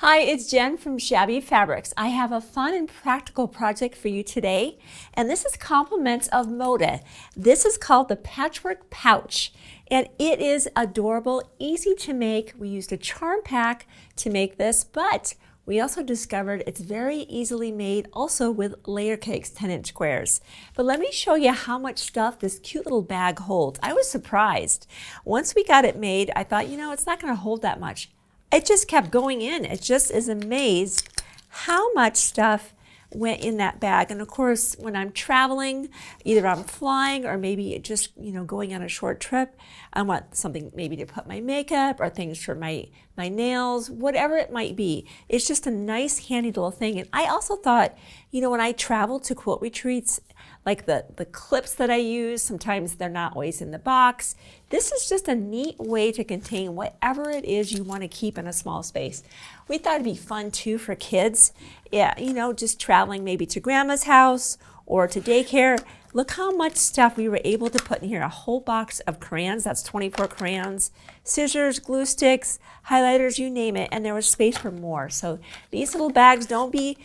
Hi, it's Jen from Shabby Fabrics. I have a fun and practical project for you today, and this is compliments of Moda. This is called the Patchwork Pouch, and it is adorable, easy to make. We used a charm pack to make this, but we also discovered it's very easily made also with layer cakes, 10-inch squares. But let me show you how much stuff this cute little bag holds. I was surprised. Once we got it made, I thought, it's not going to hold that much. It just kept going in. It just is amazed how much stuff went in that bag. And of course, when I'm traveling, either I'm flying or maybe just, going on a short trip, I want something maybe to put my makeup or things for my nails, whatever it might be. It's just a nice, handy little thing. And I also thought, when I travel to quilt retreats, like the clips that I use, sometimes they're not always in the box. This is just a neat way to contain whatever it is you want to keep in a small space. We thought it'd be fun too for kids. Yeah, just traveling maybe to grandma's house or to daycare. Look how much stuff we were able to put in here. A whole box of crayons, that's 24 crayons, scissors, glue sticks, highlighters, you name it, and there was space for more. So these little bags, don't be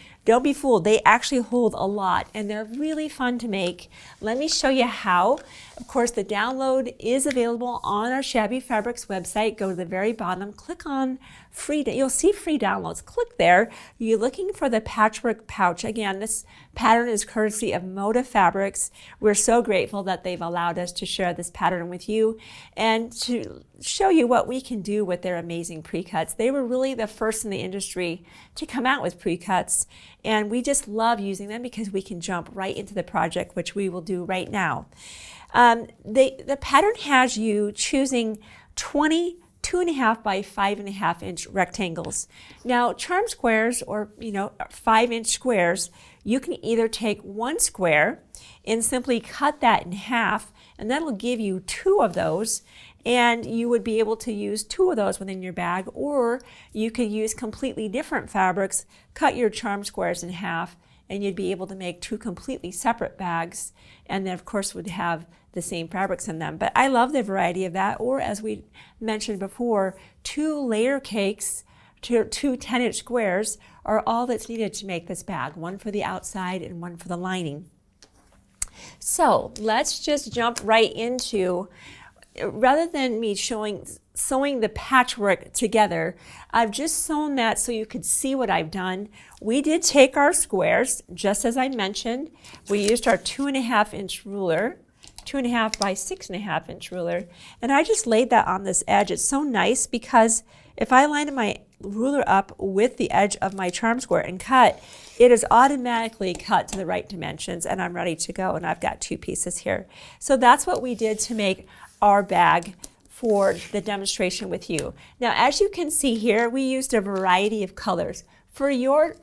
fooled. They actually hold a lot, and they're really fun to make. Let me show you how. Of course, the download is available on our Shabby Fabrics website. Go to the very bottom, click on free, you'll see free downloads. Click there. You're looking for the Patchwork Pouch. Again, this pattern is courtesy of Moda Fabrics. We're so grateful that they've allowed us to share this pattern with you and to show you what we can do with their amazing pre-cuts. They were really the first in the industry to come out with pre-cuts, and we just love using them because we can jump right into the project, which we will do right now. The pattern has you choosing 20 2.5 by 5.5 inch rectangles. Now, charm squares or 5-inch squares, you can either take one square and simply cut that in half, and that'll give you 2 of those, and you would be able to use 2 of those within your bag, or you could use completely different fabrics, cut your charm squares in half, and you'd be able to make 2 completely separate bags, and then of course would have the same fabrics in them. But I love the variety of that, or as we mentioned before, 2 layer cakes, 2 10-inch squares are all that's needed to make this bag, one for the outside and one for the lining. So let's just jump right into, rather than me sewing the patchwork together, I've just sewn that so you could see what I've done. We did take our squares, just as I mentioned. We used our 2.5-inch ruler, 2.5 by 6.5 inch ruler, and I just laid that on this edge. It's so nice because if I line my ruler up with the edge of my charm square and cut, it is automatically cut to the right dimensions, and I'm ready to go, and I've got 2 pieces here. So that's what we did to make our bag for the demonstration with you. Now, as you can see here, we used a variety of colors for your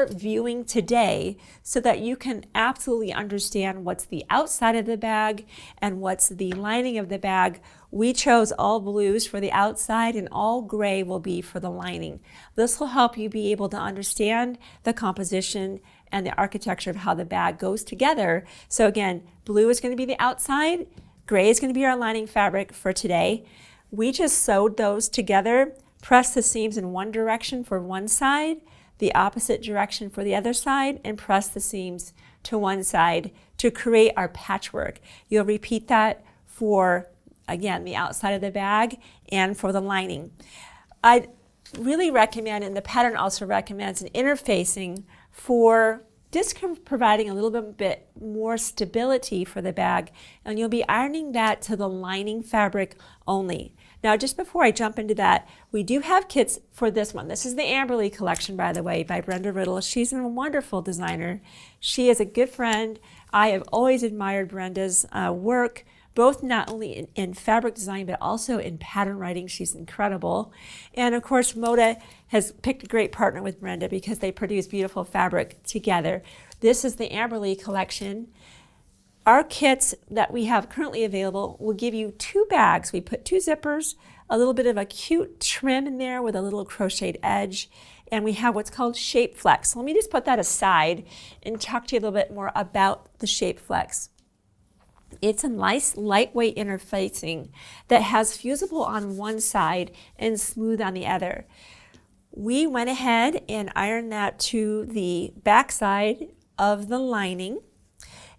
viewing today, so that you can absolutely understand what's the outside of the bag and what's the lining of the bag. We chose all blues for the outside, and all gray will be for the lining. This will help you be able to understand the composition and the architecture of how the bag goes together. So again, blue is going to be the outside, gray is going to be our lining fabric for today. We just sewed those together, pressed the seams in one direction for one side, the opposite direction for the other side, and press the seams to one side to create our patchwork. You'll repeat that for, again, the outside of the bag and for the lining. I really recommend, and the pattern also recommends, an interfacing for just providing a little bit more stability for the bag, and you'll be ironing that to the lining fabric only. Now, just before I jump into that, we do have kits for this one. This is the Amberley collection, by the way, by Brenda Riddle. She's a wonderful designer. She is a good friend. I have always admired Brenda's work, both not only in fabric design, but also in pattern writing. She's incredible. And of course, Moda has picked a great partner with Brenda because they produce beautiful fabric together. This is the Amberley collection. Our kits that we have currently available will give you 2 bags. We put 2 zippers, a little bit of a cute trim in there with a little crocheted edge, and we have what's called Shape Flex. So let me just put that aside and talk to you a little bit more about the Shape Flex. It's a nice lightweight interfacing that has fusible on one side and smooth on the other. we went ahead and ironed that to the back side of the lining.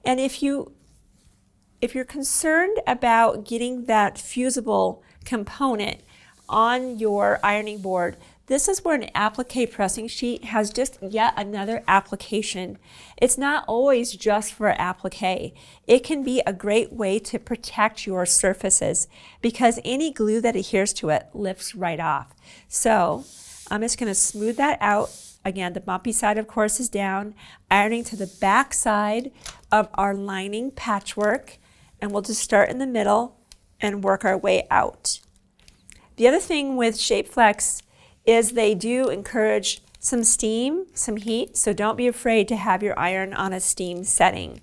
And if you're concerned about getting that fusible component on your ironing board, this is where an applique pressing sheet has just yet another application. It's not always just for applique. It can be a great way to protect your surfaces because any glue that adheres to it lifts right off. So I'm just going to smooth that out. Again, the bumpy side, of course, is down, ironing to the back side of our lining patchwork, and we'll just start in the middle and work our way out. The other thing with Shape Flex is they do encourage some steam, some heat, so don't be afraid to have your iron on a steam setting.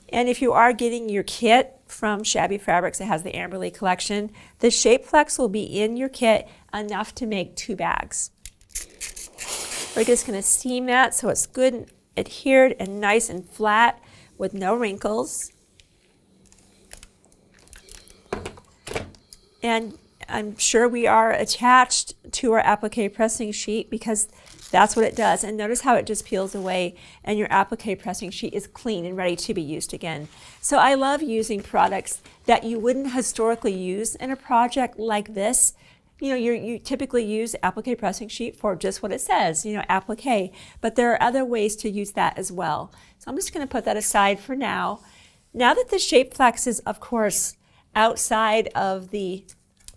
And if you are getting your kit from Shabby Fabrics, it has the Amberley collection, the Shape Flex will be in your kit enough to make 2 bags. We're just going to steam that so it's good and adhered and nice and flat with no wrinkles. And I'm sure we are attached to our applique pressing sheet because that's what it does. And notice how it just peels away and your applique pressing sheet is clean and ready to be used again. So I love using products that you wouldn't historically use in a project like this. You know, you typically use applique pressing sheet for just what it says, you know, applique, but there are other ways to use that as well. So I'm just going to put that aside for now. Now that the Shape Flex is, of course, outside of the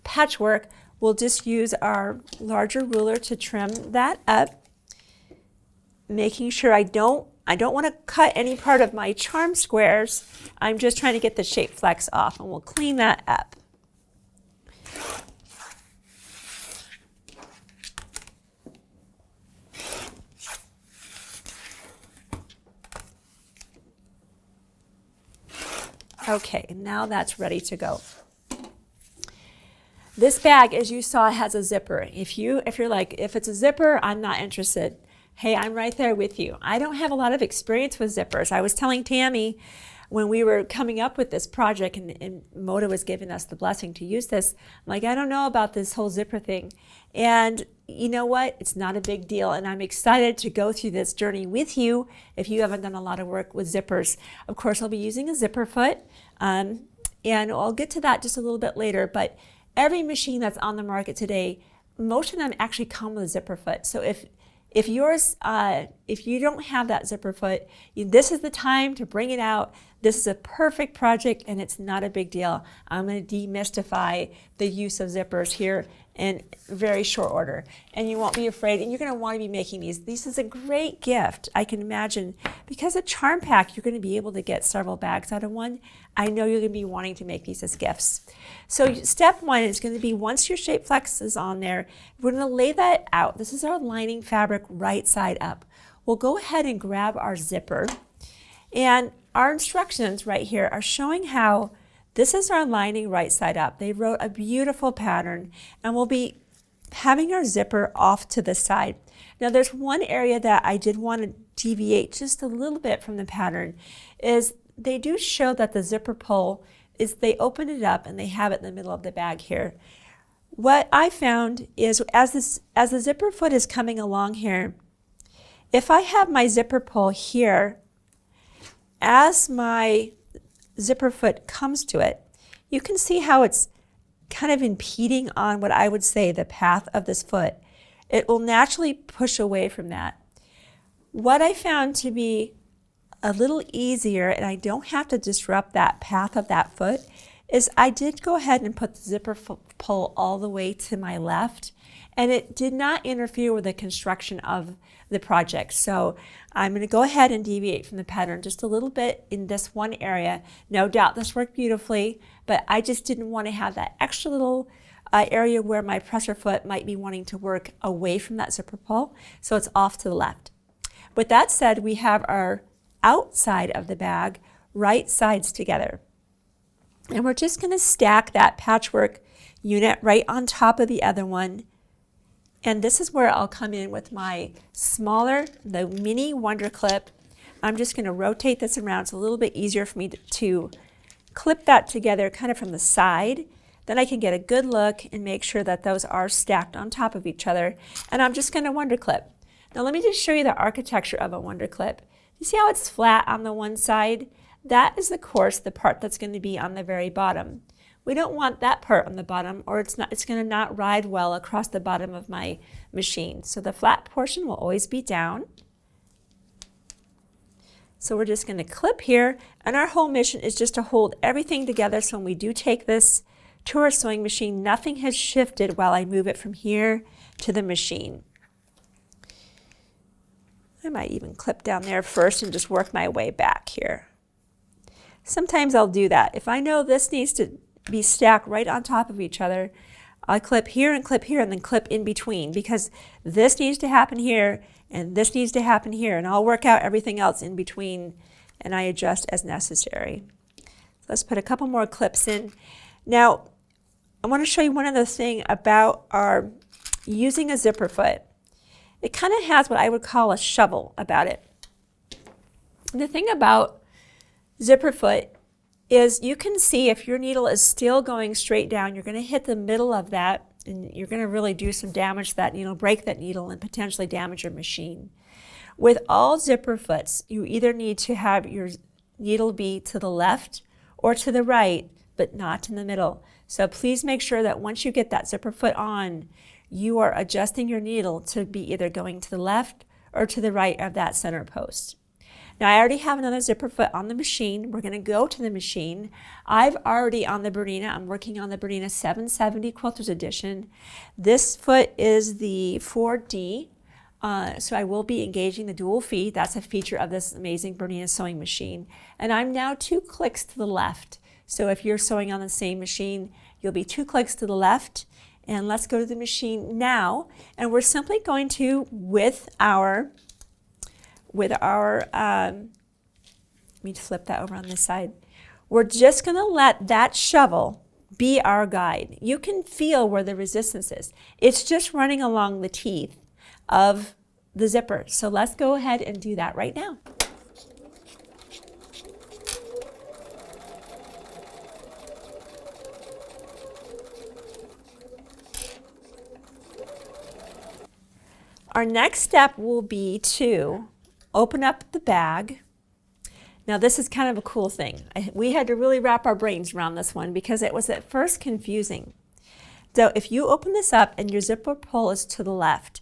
patchwork, we'll just use our larger ruler to trim that up, making sure I don't want to cut any part of my charm squares. I'm just trying to get the Shape Flex off, and we'll clean that up. Okay, now that's ready to go. This bag, as you saw, has a zipper. If you're like, if it's a zipper, I'm not interested. Hey, I'm right there with you. I don't have a lot of experience with zippers. I was telling Tammy when we were coming up with this project and Moda was giving us the blessing to use this, I'm like, I don't know about this whole zipper thing. And you know what? It's not a big deal. And I'm excited to go through this journey with you if you haven't done a lot of work with zippers. Of course, I'll be using a zipper foot. And I'll get to that just a little bit later. But every machine that's on the market today, most of them actually come with a zipper foot. So if you don't have that zipper foot, this is the time to bring it out. This is a perfect project and it's not a big deal. I'm going to demystify the use of zippers here in very short order. And you won't be afraid, and you're going to want to be making these. This is a great gift, I can imagine. Because a charm pack, you're going to be able to get several bags out of one. I know you're going to be wanting to make these as gifts. So step 1 is going to be, once your Shape Flex is on there, we're going to lay that out. This is our lining fabric right side up. We'll go ahead and grab our zipper. And our instructions right here are showing how this is our lining right side up. They wrote a beautiful pattern, and we'll be having our zipper off to the side. Now there's one area that I did want to deviate just a little bit from the pattern, is they do show that the zipper pull is, they open it up and they have it in the middle of the bag here. What I found is as the zipper foot is coming along here, if I have my zipper pull here, as my zipper foot comes to it, you can see how it's kind of impeding on what I would say the path of this foot. It will naturally push away from that. What I found to be a little easier, and I don't have to disrupt that path of that foot, is I did go ahead and put the zipper pull all the way to my left, and it did not interfere with the construction of the project. So I'm going to go ahead and deviate from the pattern just a little bit in this one area. No doubt this worked beautifully, but I just didn't want to have that extra little area where my presser foot might be wanting to work away from that zipper pull, so it's off to the left. With that said, we have our outside of the bag, right sides together. And we're just going to stack that patchwork unit right on top of the other one. And this is where I'll come in with my smaller, the mini Wonder Clip. I'm just going to rotate this around. It's a little bit easier for me to clip that together kind of from the side. Then I can get a good look and make sure that those are stacked on top of each other. And I'm just going to wonder clip. Now let me just show you the architecture of a wonder clip. You see how it's flat on the one side? That is, of course, the part that's going to be on the very bottom. We don't want that part on the bottom, or it's going to not ride well across the bottom of my machine. So the flat portion will always be down. So we're just going to clip here, and our whole mission is just to hold everything together so when we do take this to our sewing machine, nothing has shifted while I move it from here to the machine. I might even clip down there first and just work my way back here. Sometimes I'll do that. If I know this needs to be stacked right on top of each other, I'll clip here and then clip in between, because this needs to happen here and this needs to happen here, and I'll work out everything else in between and I adjust as necessary. So let's put a couple more clips in. Now I want to show you one other thing about our using a zipper foot. It kind of has what I would call a shovel about it. The thing about zipper foot is you can see if your needle is still going straight down, you're going to hit the middle of that and you're going to really do some damage to that needle, break that needle, and potentially damage your machine. With all zipper foots, you either need to have your needle be to the left or to the right, but not in the middle. So please make sure that once you get that zipper foot on, you are adjusting your needle to be either going to the left or to the right of that center post. Now I already have another zipper foot on the machine. We're going to go to the machine. I've already on the Bernina, I'm working on the Bernina 770 Quilters Edition. This foot is the 4D, so I will be engaging the dual feed. That's a feature of this amazing Bernina sewing machine. And I'm now 2 clicks to the left. So if you're sewing on the same machine, you'll be 2 clicks to the left. And let's go to the machine now. And we're simply going to, with our let me flip that over on this side. We're just going to let that shovel be our guide. You can feel where the resistance is. It's just running along the teeth of the zipper. So let's go ahead and do that right now. Our next step will be to open up the bag. Now this is kind of a cool thing. We had to really wrap our brains around this one because it was at first confusing. So if you open this up and your zipper pull is to the left,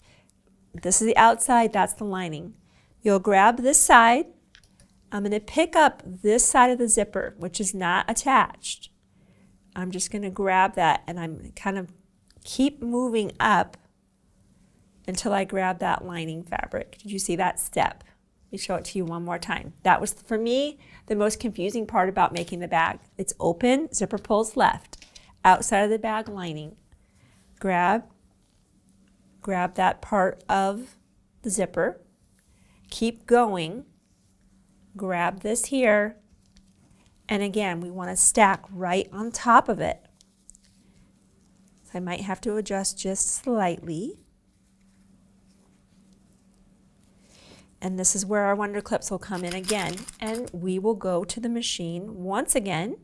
this is the outside, that's the lining. You'll grab this side. I'm going to pick up this side of the zipper, which is not attached. I'm just going to grab that and I'm kind of keep moving up until I grab that lining fabric. Did you see that step? Let me show it to you one more time. That was, for me, the most confusing part about making the bag. It's open, zipper pulls left, outside of the bag lining. Grab that part of the zipper, keep going, grab this here, and again, we want to stack right on top of it. So I might have to adjust just slightly. And this is where our wonder clips will come in again. And we will go to the machine once again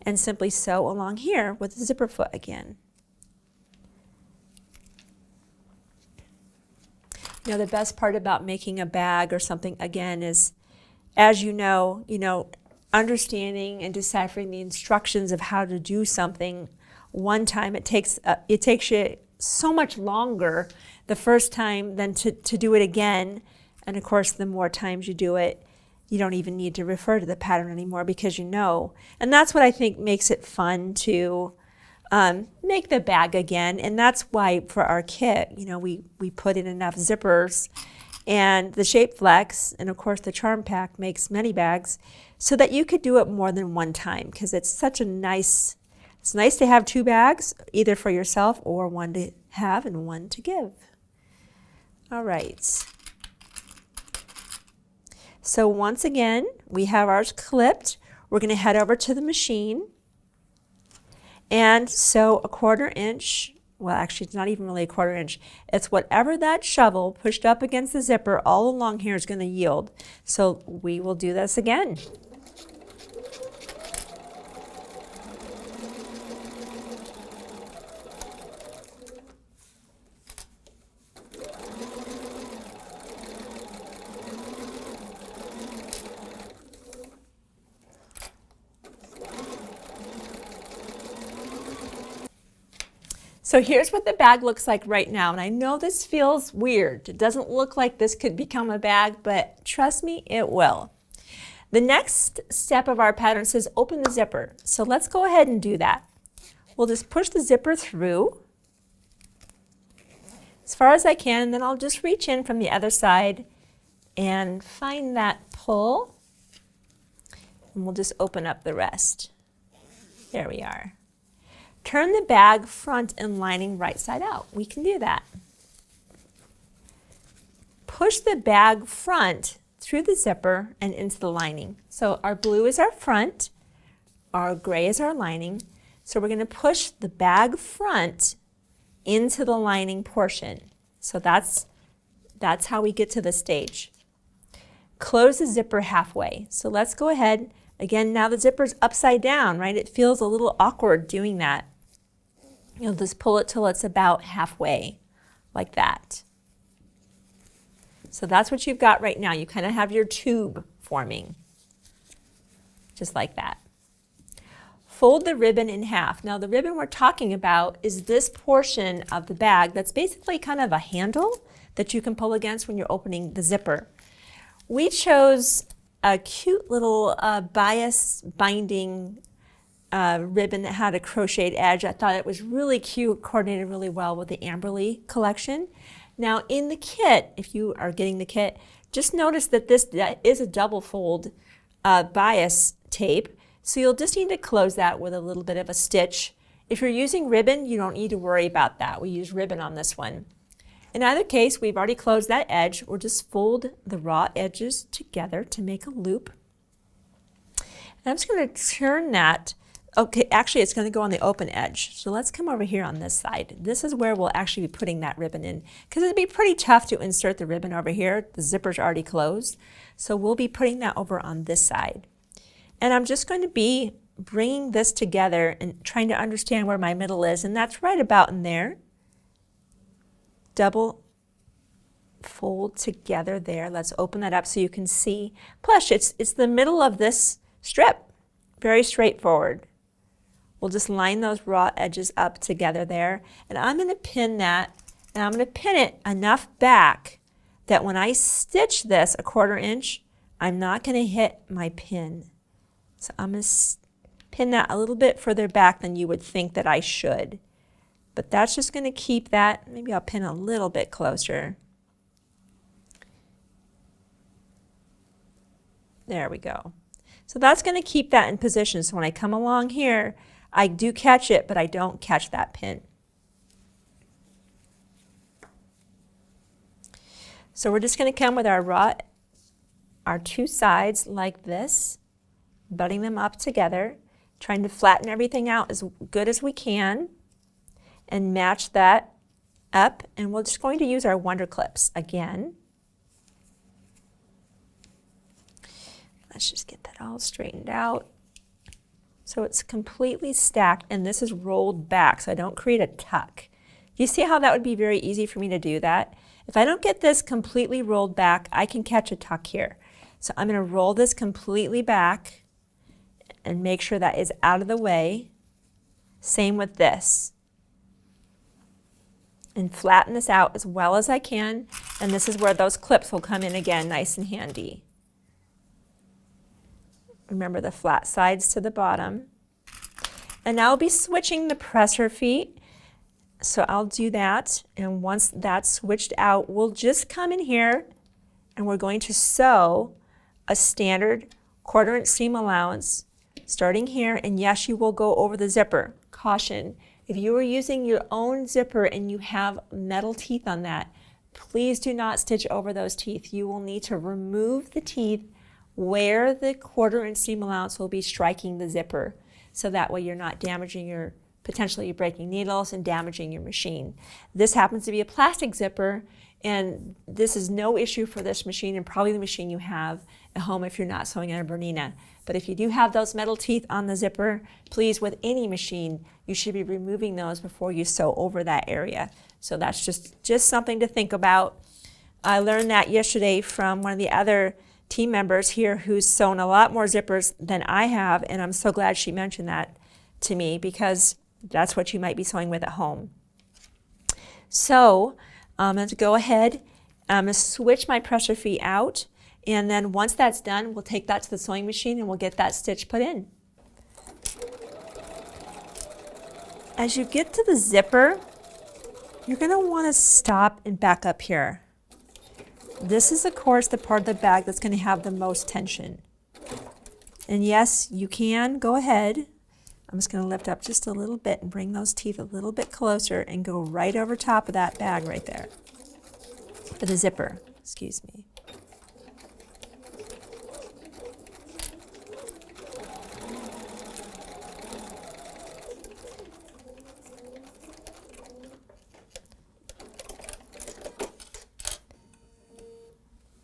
and simply sew along here with the zipper foot again. You know, the best part about making a bag or something again is, as you know, understanding and deciphering the instructions of how to do something one time. It takes you so much longer the first time than to do it again. And of course, the more times you do it, you don't even need to refer to the pattern anymore because you know. And that's what I think makes it fun to make the bag again. And that's why for our kit, we put in enough zippers and the Shape Flex, and of course the Charm Pack makes many bags so that you could do it more than one time, because it's such a nice, it's nice to have 2 bags, either for yourself or one to have and one to give. All right. So once again, we have ours clipped. We're going to head over to the machine and sew a 1/4 inch. Well, actually, it's not even really a 1/4 inch. It's whatever that shovel pushed up against the zipper all along here is going to yield. So we will do this again. So here's what the bag looks like right now, and I know this feels weird. It doesn't look like this could become a bag, but trust me, it will. The next step of our pattern says open the zipper. So let's go ahead and do that. We'll just push the zipper through as far as I can, and then I'll just reach in from the other side and find that pull, and we'll just open up the rest. There we are. Turn the bag front and lining right side out. We can do that. Push the bag front through the zipper and into the lining. So our blue is our front, our gray is our lining. So we're going to push the bag front into the lining portion. So that's how we get to the stage. Close the zipper halfway. So let's go ahead. Again, now the zipper's upside down, right? It feels a little awkward doing that. You'll just pull it till it's about halfway, like that. So that's what you've got right now. You kind of have your tube forming, just like that. Fold the ribbon in half. Now the ribbon we're talking about is this portion of the bag that's basically kind of a handle that you can pull against when you're opening the zipper. We chose a cute little bias binding ribbon that had a crocheted edge. I thought it was really cute, coordinated really well with the Amberley collection. Now in the kit, if you are getting the kit, just notice that this is a double fold bias tape. So you'll just need to close that with a little bit of a stitch. If you're using ribbon, you don't need to worry about that. We use ribbon on this one. In either case, we've already closed that edge. We'll just fold the raw edges together to make a loop. And I'm just going to turn that. Okay, actually it's going to go on the open edge. So let's come over here on this side. This is where we'll actually be putting that ribbon in, because it'd be pretty tough to insert the ribbon over here. The zipper's already closed. So we'll be putting that over on this side. And I'm just going to be bringing this together and trying to understand where my middle is, and that's right about in there. Double fold together there. Let's open that up so you can see. Plus, it's the middle of this strip. Very straightforward. We'll just line those raw edges up together there, and I'm going to pin that, and I'm going to pin it enough back that when I stitch this a 1/4 inch, I'm not going to hit my pin. So I'm going to pin that a little bit further back than you would think that I should. But that's just going to keep that, maybe I'll pin a little bit closer. There we go. So that's going to keep that in position. So when I come along here, I do catch it, but I don't catch that pin. So we're just going to come with our two sides like this, butting them up together, trying to flatten everything out as good as we can and match that up. And we're just going to use our Wonder Clips again. Let's just get that all straightened out. So it's completely stacked, and this is rolled back, so I don't create a tuck. You see how that would be very easy for me to do that? If I don't get this completely rolled back, I can catch a tuck here. So I'm going to roll this completely back and make sure that is out of the way. Same with this. And flatten this out as well as I can, and this is where those clips will come in again, nice and handy. Remember the flat sides to the bottom. And now I'll be switching the presser feet. So I'll do that, and once that's switched out, we'll just come in here and we're going to sew a standard 1/4 inch seam allowance starting here, and yes, you will go over the zipper. Caution, if you are using your own zipper and you have metal teeth on that, please do not stitch over those teeth. You will need to remove the teeth where the 1/4 inch seam allowance will be striking the zipper, so that way you're not damaging your, potentially breaking needles and damaging your machine. This happens to be a plastic zipper, and this is no issue for this machine and probably the machine you have at home if you're not sewing on a Bernina. But if you do have those metal teeth on the zipper, please, with any machine, you should be removing those before you sew over that area. So that's just something to think about. I learned that yesterday from one of the other team members here who's sewn a lot more zippers than I have, and I'm so glad she mentioned that to me, because that's what you might be sewing with at home. So I'm going to go ahead, I'm going to switch my pressure feet out, and then once that's done, we'll take that to the sewing machine and we'll get that stitch put in. As you get to the zipper, you're going to want to stop and back up here. This is, of course, the part of the bag that's going to have the most tension. And yes, you can go ahead. I'm just going to lift up just a little bit and bring those teeth a little bit closer and go right over top of that bag right there. For the zipper, excuse me.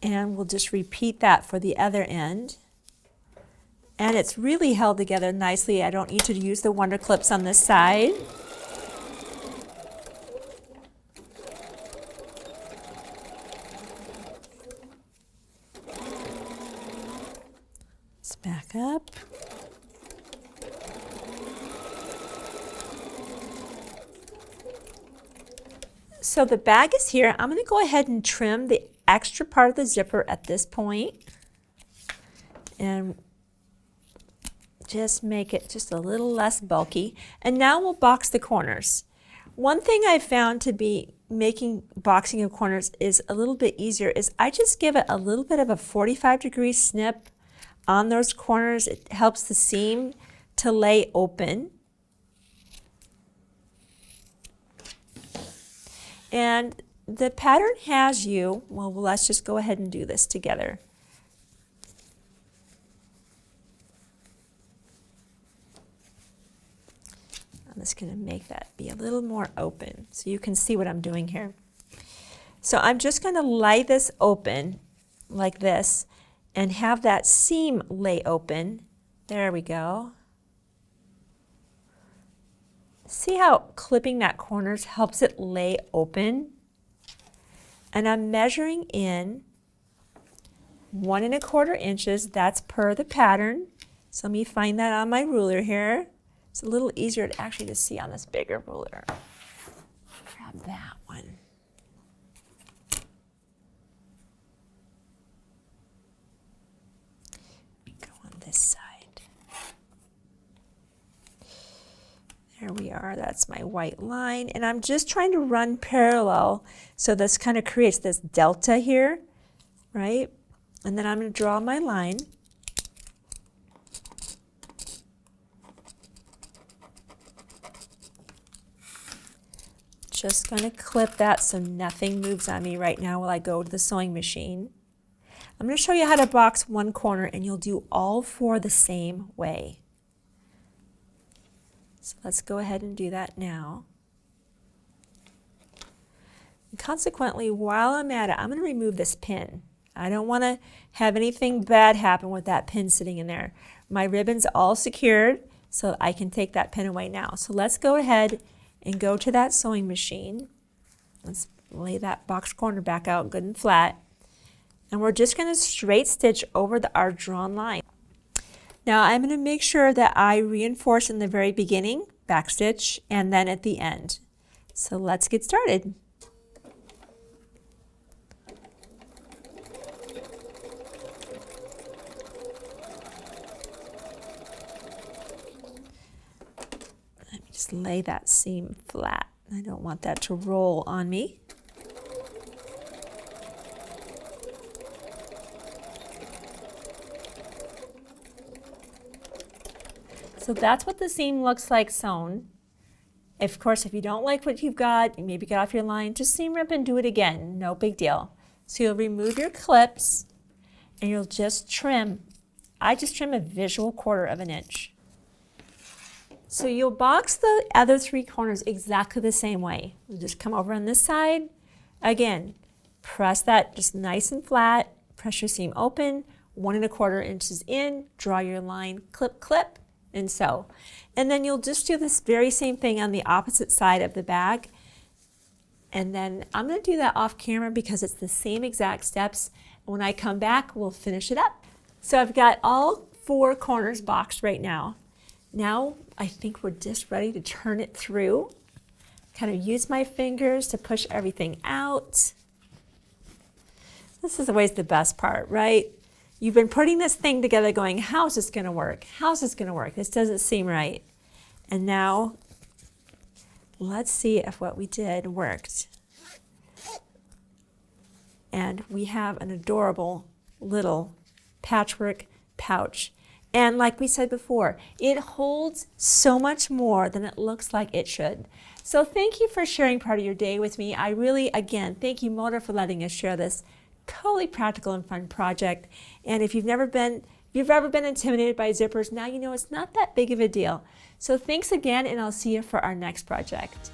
And we'll just repeat that for the other end. And it's really held together nicely. I don't need to use the wonder clips on this side. Let's back up. So the bag is here. I'm going to go ahead and trim the extra part of the zipper at this point and just make it just a little less bulky. And now we'll box the corners. One thing I found to be making boxing of corners is a little bit easier is I just give it a little bit of a 45-degree snip on those corners. It helps the seam to lay open. And the pattern has you, well, let's just go ahead and do this together. I'm just going to make that be a little more open so you can see what I'm doing here. So I'm just going to lay this open like this and have that seam lay open. There we go. See how clipping that corners helps it lay open? And I'm measuring in 1 1/4 inches. That's per the pattern. So let me find that on my ruler here. It's a little easier to actually to see on this bigger ruler. Grab that one. Go on this side. There we are, that's my white line. And I'm just trying to run parallel. So this kind of creates this delta here, right? And then I'm going to draw my line. Just going to clip that so nothing moves on me right now while I go to the sewing machine. I'm going to show you how to box one corner and you'll do all 4 the same way. So let's go ahead and do that now. And consequently, while I'm at it, I'm going to remove this pin. I don't want to have anything bad happen with that pin sitting in there. My ribbon's all secured, so I can take that pin away now. So let's go ahead and go to that sewing machine. Let's lay that box corner back out good and flat. And we're just going to straight stitch over our drawn line. Now I'm going to make sure that I reinforce in the very beginning, back stitch, and then at the end. So let's get started. Let me just lay that seam flat. I don't want that to roll on me. So that's what the seam looks like sewn. Of course, if you don't like what you've got, you maybe get off your line, just seam rip and do it again, no big deal. So you'll remove your clips and you'll just trim. I just trim a visual 1/4 inch. So you'll box the other 3 corners exactly the same way. You'll just come over on this side. Again, press that just nice and flat, press your seam open, 1 1/4 inches in, draw your line, clip, clip, and sew. And then you'll just do this very same thing on the opposite side of the bag. And then I'm going to do that off camera because it's the same exact steps. When I come back, we'll finish it up. So I've got all 4 corners boxed right now. Now I think we're just ready to turn it through. kind of use my fingers to push everything out. This is always the best part, right? You've been putting this thing together going, how's this going to work? How's this going to work? This doesn't seem right. And now, let's see if what we did worked. And we have an adorable little patchwork pouch. And like we said before, it holds so much more than it looks like it should. So thank you for sharing part of your day with me. I really, again, thank you, Moda, for letting us share this totally practical and fun project. And if you've ever been intimidated by zippers, now you know it's not that big of a deal. So thanks again, and I'll see you for our next project.